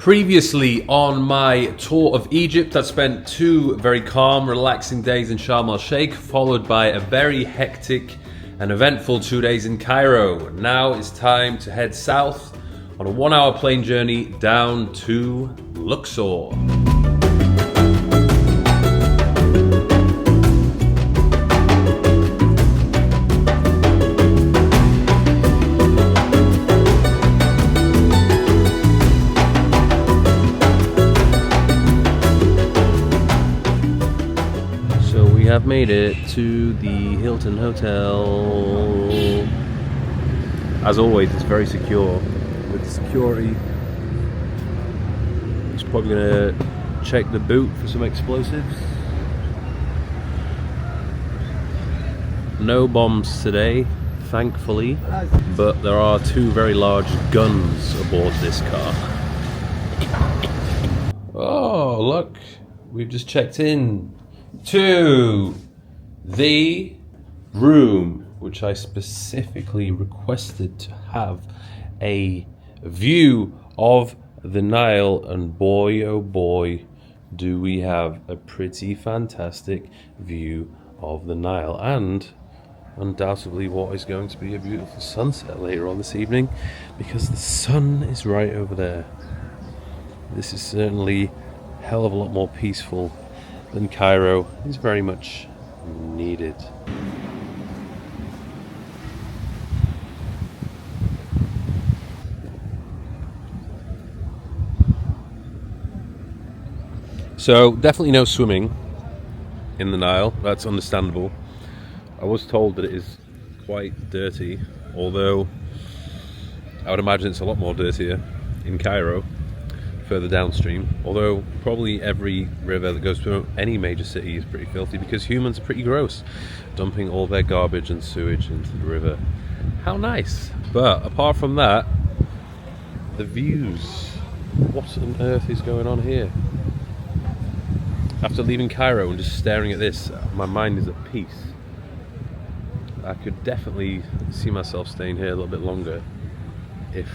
Previously on my tour of Egypt, I spent 2 very calm, relaxing days in Sharm el-Sheikh, followed by a very hectic and eventful 2 days in Cairo. Now it's time to head south on a 1-hour plane journey down to Luxor. Have made it to the Hilton Hotel. As always, it's very secure with security. It's probably gonna check the boot for some explosives. No bombs today, thankfully, but there are 2 very large guns aboard this car. Oh, look, we've just checked in to the room, which I specifically requested to have a view of the Nile, and boy oh boy do we have a pretty fantastic view of the Nile, and undoubtedly what is going to be a beautiful sunset later on this evening, because the sun is right over there. This is certainly a hell of a lot more peaceful than Cairo. Is very much needed. So definitely no swimming in the Nile, that's understandable. I was told that it is quite dirty, although I would imagine it's a lot more dirtier in Cairo, further downstream, although probably every river that goes through any major city is pretty filthy because humans are pretty gross, dumping all their garbage and sewage into the river. How nice. But apart from that, the views, what on earth is going on here? After leaving Cairo and just staring at this, my mind is at peace. I could definitely see myself staying here a little bit longer if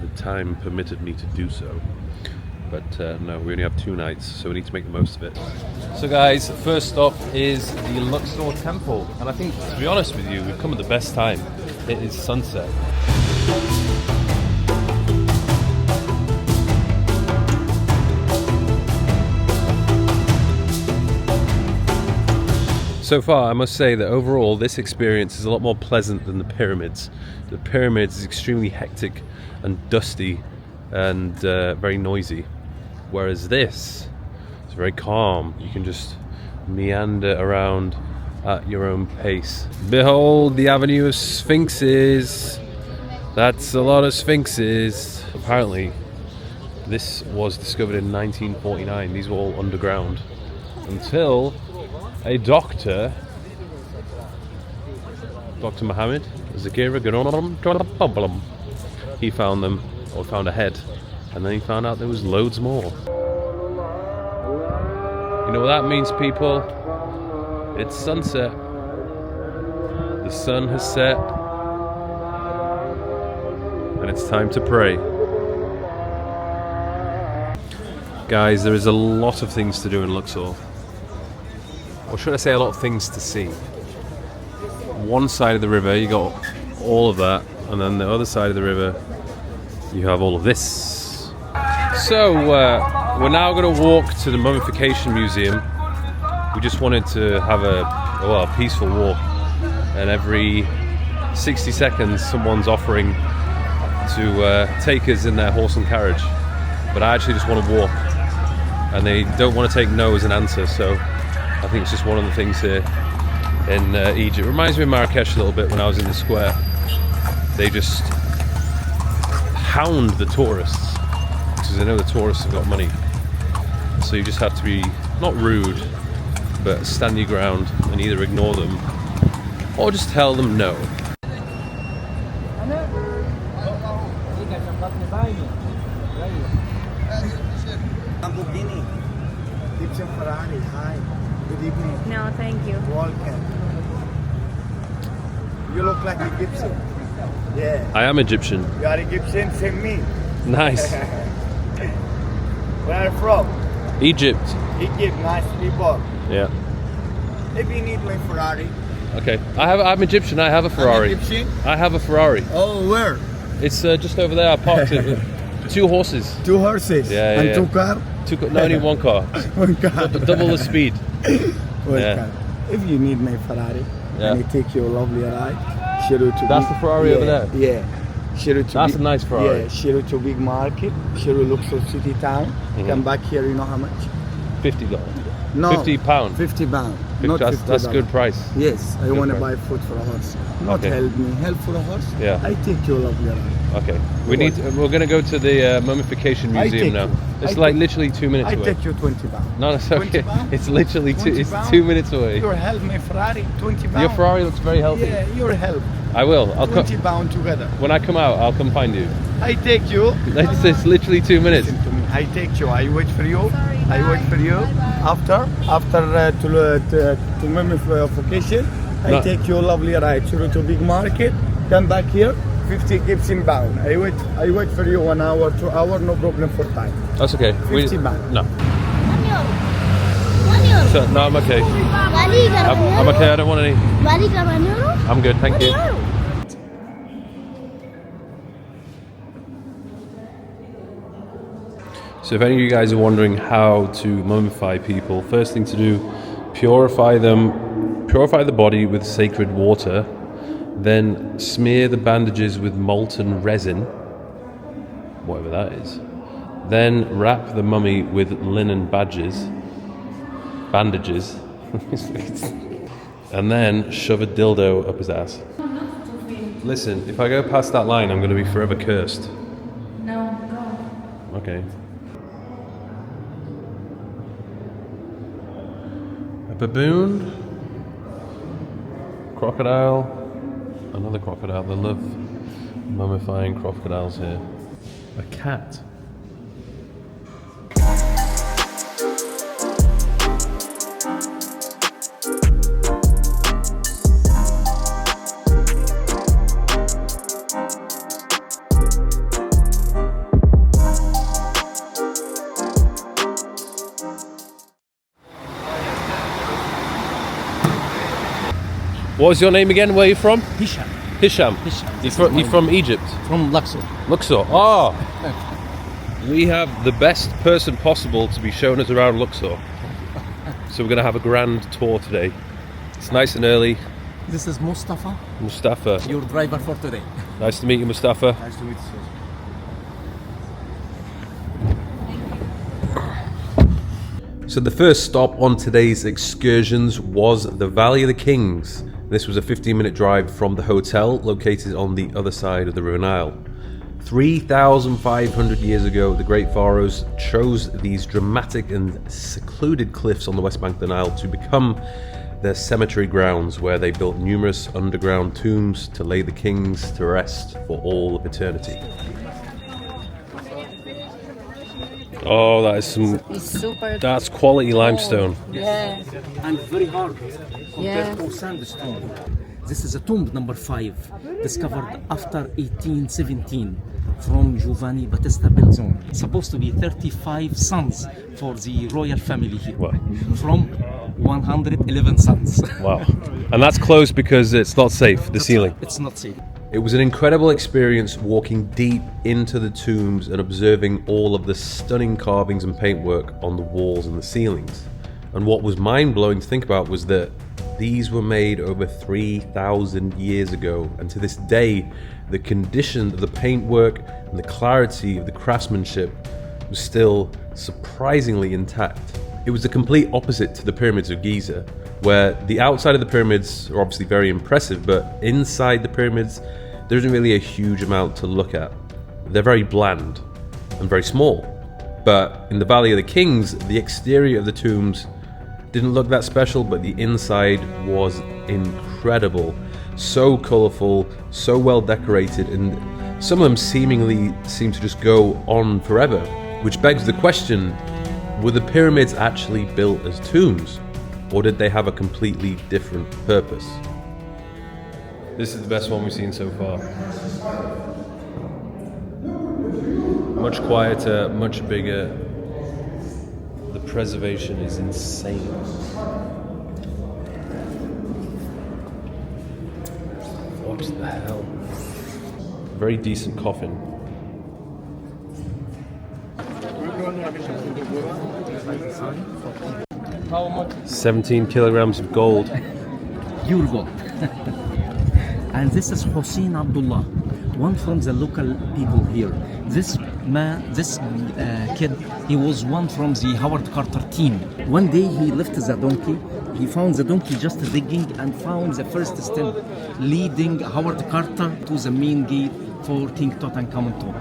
the time permitted me to do so. But no, we only have 2 nights, so we need to make the most of it. So guys, first stop is the Luxor Temple, and I think, to be honest with you, we've come at the best time. It is sunset. So far, I must say that overall, this experience is a lot more pleasant than the pyramids. The pyramids is extremely hectic and dusty and very noisy. Whereas this is very calm. You can just meander around at your own pace. Behold the avenue of sphinxes. That's a lot of sphinxes. Apparently, this was discovered in 1949. These were all underground until a doctor, Dr. Mohammed Zakira, he found them, or found a head. And then he found out there was loads more. You know what that means, people? It's sunset. The sun has set. And it's time to pray. Guys, there is a lot of things to do in Luxor. Or should I say a lot of things to see. One side of the river, you got all of that. And then the other side of the river, you have all of this. So, we're now going to walk to the Mummification Museum. We just wanted to have a peaceful walk, and every 60 seconds someone's offering to take us in their horse and carriage. But I actually just want to walk, and they don't want to take no as an answer, so I think it's just one of the things here in Egypt. It reminds me of Marrakesh a little bit when I was in the square. They just hound the tourists, because they know the tourists have got money. So you just have to be, not rude, but stand your ground and either ignore them or just tell them no. Lamborghini, Egyptian Ferrari, hi, good evening. No, thank you. Welcome. You look like Egyptian. Yeah. I am Egyptian. You are Egyptian, same me. Nice. Where are you from? Egypt. Egypt, nice people. Yeah. If you need my Ferrari. Okay. I'm Egyptian. I have a Ferrari. Egyptian? I have a Ferrari. Oh, where? It's just over there. I parked it. 2 horses. 2 horses. Yeah, and yeah. 2 cars? No, only 1 car. 1 car. Double the speed. 1 Yeah. car. If you need my Ferrari, Yeah. and I take you a lovely ride, Shiro to That's the Ferrari over there? Yeah. Shiro to That's a nice Ferrari. Yeah, Shiro to big market, Shiro Luxor city town. Come back here, you know how much? $50. No. £50. £50. Not That's $50. good price. Yes, I Good want to price. buy food for a horse. Not Okay. help me, help for a horse. Yeah. I take you a lovely ride. Okay. We're going to go to the Mummification I Museum take now. you. It's I like take- literally 2 minutes I away. take you £20. No, that's okay. 20 pound? It's literally 20 it's pound? 2 minutes away. Your help, my Ferrari, £20. Your Ferrari looks very healthy. Yeah, your help. I will. I'll come £20 together. when I come out. I'll come find you. I take you. It's literally 2 minutes. Listen to me. I take you. I wait for you. I wait for you. After to mummification, I No. take you a lovely ride to big market. Come back here. 50 gips inbound. I wait for you 1 hour, 2 hour, no problem for time. That's okay. 50 baht. No. €1. So, no, I'm okay. Bali ka I'm okay. I don't want any. Bali ka €1? I'm good. Thank you. €1. So if any of you guys are wondering how to mummify people, first thing to do, purify the body with sacred water, then smear the bandages with molten resin, whatever that is. Then wrap the mummy with linen bandages, and then shove a dildo up his ass. Listen, if I go past that line, I'm going to be forever cursed. No, go. Okay. A baboon, crocodile, another crocodile. They love mummifying crocodiles here. A cat. What was your name again? Where are you from? Hisham. Hisham. You're from Egypt? From Luxor. Luxor. Oh! We have the best person possible to be showing us around Luxor. So we're going to have a grand tour today. It's nice and early. This is Mustafa, Mustafa. your driver for today. Nice to meet you, Mustafa. Nice to meet you. So the first stop on today's excursions was the Valley of the Kings. This was a 15-minute drive from the hotel located on the other side of the River Nile. 3,500 years ago, the great pharaohs chose these dramatic and secluded cliffs on the west bank of the Nile to become their cemetery grounds, where they built numerous underground tombs to lay the kings to rest for all of eternity. Oh, that is some... It's super. That's quality limestone. Yeah. And very hard Yeah. compared to sandstone. This is a tomb number 5, discovered after 1817 from Giovanni Battista Belzoni. It's supposed to be 35 sons for the royal family here. Wow. From 111 sons. Wow. And that's closed because it's not safe, the ceiling. It's not safe. It was an incredible experience walking deep into the tombs and observing all of the stunning carvings and paintwork on the walls and the ceilings. And what was mind-blowing to think about was that these were made over 3,000 years ago, and to this day, the condition of the paintwork and the clarity of the craftsmanship was still surprisingly intact. It was the complete opposite to the pyramids of Giza, where the outside of the pyramids are obviously very impressive, but inside the pyramids, there isn't really a huge amount to look at. They're very bland and very small. But in the Valley of the Kings, the exterior of the tombs didn't look that special, but the inside was incredible. So colourful, so well decorated, and some of them seemingly seem to just go on forever. Which begs the question, were the pyramids actually built as tombs? Or did they have a completely different purpose? This is the best one we've seen so far. Much quieter, much bigger, the preservation is insane. What the hell? Very decent coffin. How much? 17 kilograms of gold. Pure gold. And this is Hussein Abdullah, one from the local people here. This kid, he was one from the Howard Carter team. One day he left the donkey. He found the donkey just digging and found the first step leading Howard Carter to the main gate for King Tutankhamun tomb.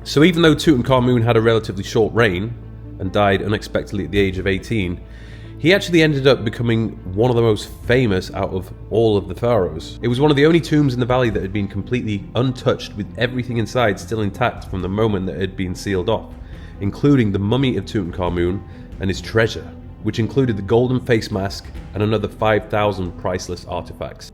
So even though Tutankhamun had a relatively short reign and died unexpectedly at the age of 18, he actually ended up becoming one of the most famous out of all of the pharaohs. It was one of the only tombs in the valley that had been completely untouched, with everything inside still intact from the moment that it had been sealed off, including the mummy of Tutankhamun and his treasure, which included the golden face mask and another 5,000 priceless artifacts.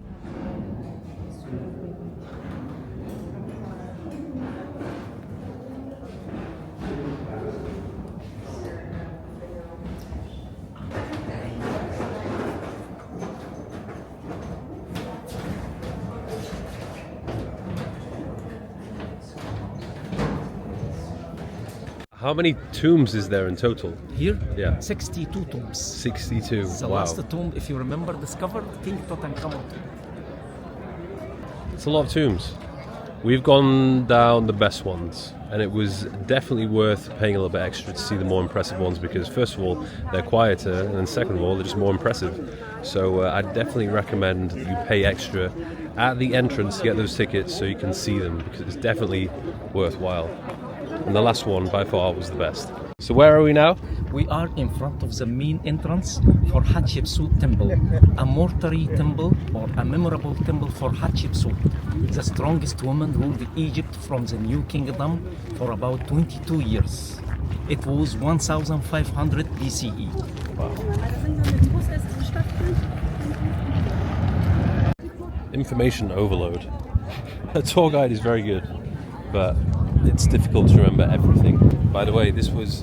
How many tombs is there in total? Here, Yeah. 62 tombs. 62. The Wow. last tomb, if you remember, discovered King Tutankhamun. It's a lot of tombs. We've gone down the best ones, and it was definitely worth paying a little bit extra to see the more impressive ones, because first of all, they're quieter, and then second of all, they're just more impressive. So I definitely recommend that you pay extra at the entrance to get those tickets so you can see them, because it's definitely worthwhile. And the last one by far was the best. So where are we now? We are in front of the main entrance for Hatshepsut Temple, a mortuary temple or a memorable temple for Hatshepsut, the strongest woman ruled Egypt from the New Kingdom for about 22 years. It was 1500 BCE. Information overload. A tour guide is very good, but it's difficult to remember everything. By the way, this was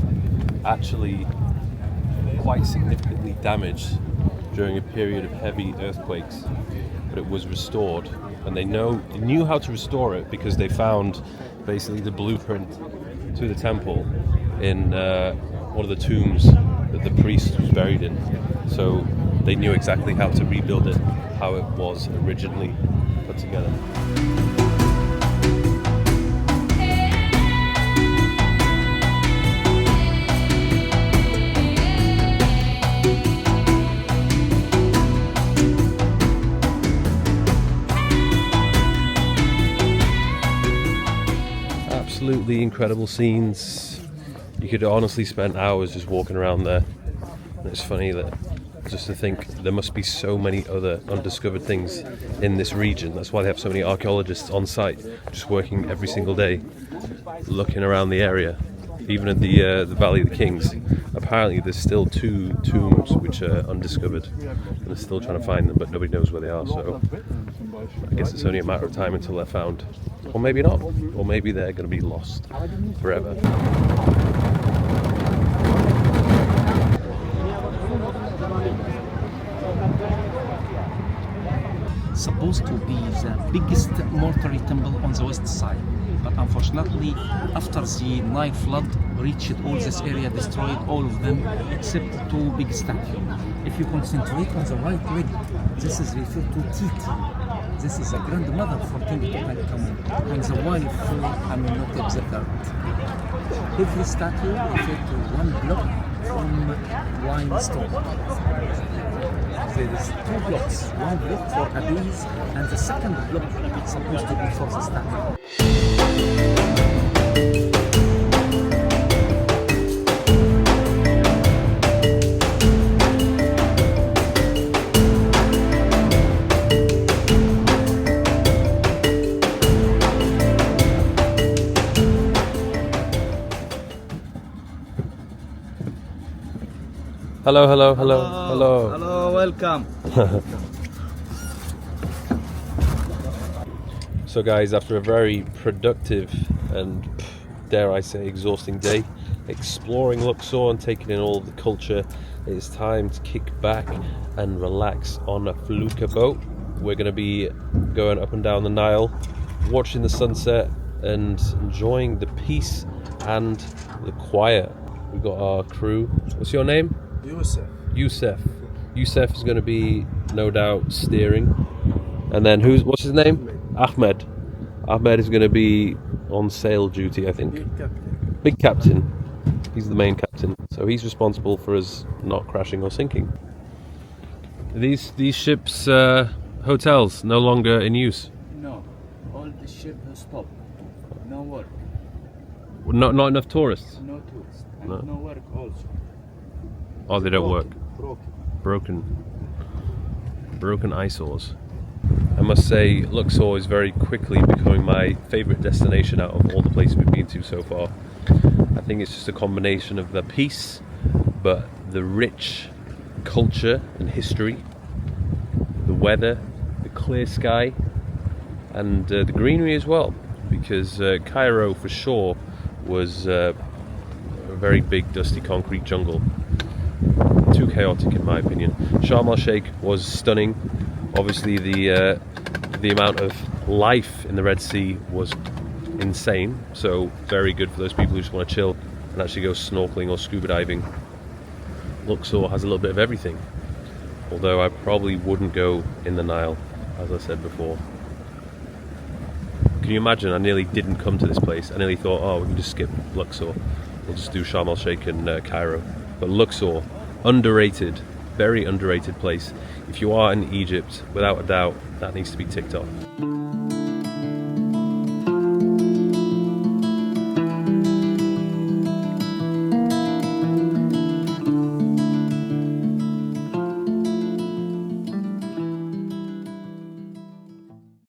actually quite significantly damaged during a period of heavy earthquakes, but it was restored, and they knew how to restore it because they found basically the blueprint to the temple in one of the tombs that the priest was buried in. So they knew exactly how to rebuild it, how it was originally put together. Absolutely incredible scenes. You could honestly spend hours just walking around there. And it's funny that just to think there must be so many other undiscovered things in this region. That's why they have so many archaeologists on site, just working every single day, looking around the area. Even at the Valley of the Kings, apparently there's still 2 tombs which are undiscovered, and they're still trying to find them, but nobody knows where they are. So I guess it's only a matter of time until they're found, or maybe not, or maybe they're going to be lost forever. Supposed to be the biggest mortuary temple on the west side, but unfortunately, after the Nile flood reached all this area, destroyed all of them except 2 big statues. If you concentrate on the right leg, this is referred to Titi. This is a grandmother for King Tutankhamun and the wife for Amenhotep III. Every statue referred to one block from limestone. There is 2 blocks, one block for a base and the second block is supposed to be for the statue. Hello. Hello, welcome. So guys, after a very productive and dare I say exhausting day, exploring Luxor and taking in all the culture, it's time to kick back and relax on a felucca boat. We're going to be going up and down the Nile, watching the sunset and enjoying the peace and the quiet. We've got our crew. What's your name? Youssef. Youssef is going to be, no doubt, steering. And then what's his name? Ahmed. Ahmed is going to be on sail duty, I think. Big captain. He's the main captain. So he's responsible for us not crashing or sinking. These ships, hotels, no longer in use? No, all the ship has stopped. No work, Not enough tourists? no tourists, and No. no work also. Oh, they don't work. Broken. Broken eyesores. I must say, Luxor is very quickly becoming my favourite destination out of all the places we've been to so far. I think it's just a combination of the peace, but the rich culture and history, the weather, the clear sky, and the greenery as well. Because Cairo, for sure, was a very big, dusty concrete jungle. Too chaotic, in my opinion. Sharm el-Sheikh was stunning. Obviously, the amount of life in the Red Sea was insane. So very good for those people who just want to chill and actually go snorkeling or scuba diving. Luxor has a little bit of everything. Although I probably wouldn't go in the Nile, as I said before. Can you imagine? I nearly didn't come to this place. I nearly thought, oh, we can just skip Luxor. We'll just do Sharm el-Sheikh and Cairo. But Luxor, underrated, very underrated place. If you are in Egypt, without a doubt, that needs to be ticked off.